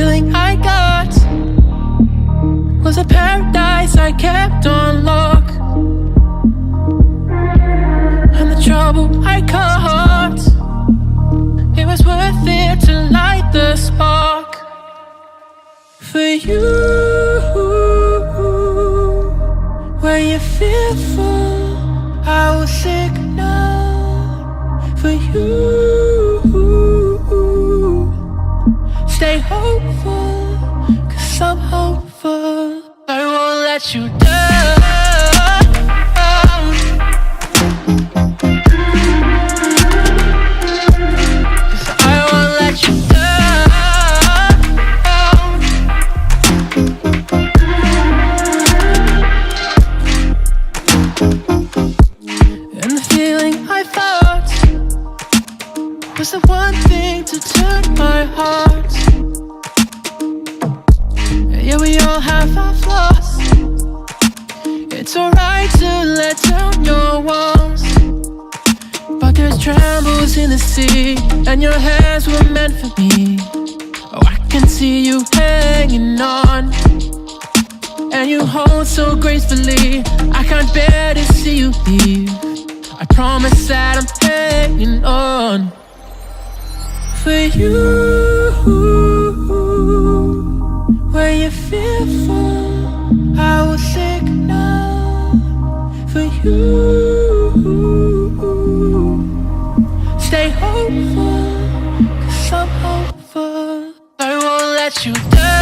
feeling I got was a paradise I kept on lock, and the trouble I caught, it was worth it to light the spark. For you, were you fearful I was signal? For you, stay hopeful, 'cause I'm hopeful. I won't let you down. Was the one thing to turn my heart. Yeah, we all have our flaws. It's alright to let down your walls, but there's trembles in the sea, and your hands were meant for me. Oh, I can see you hanging on, and you hold so gracefully. I can't bear to see you leave. I promise that I'm hanging on. For you, were you fearful I was signal? For you, stay hopeful, 'cause I'm hopeful. I won't let you down.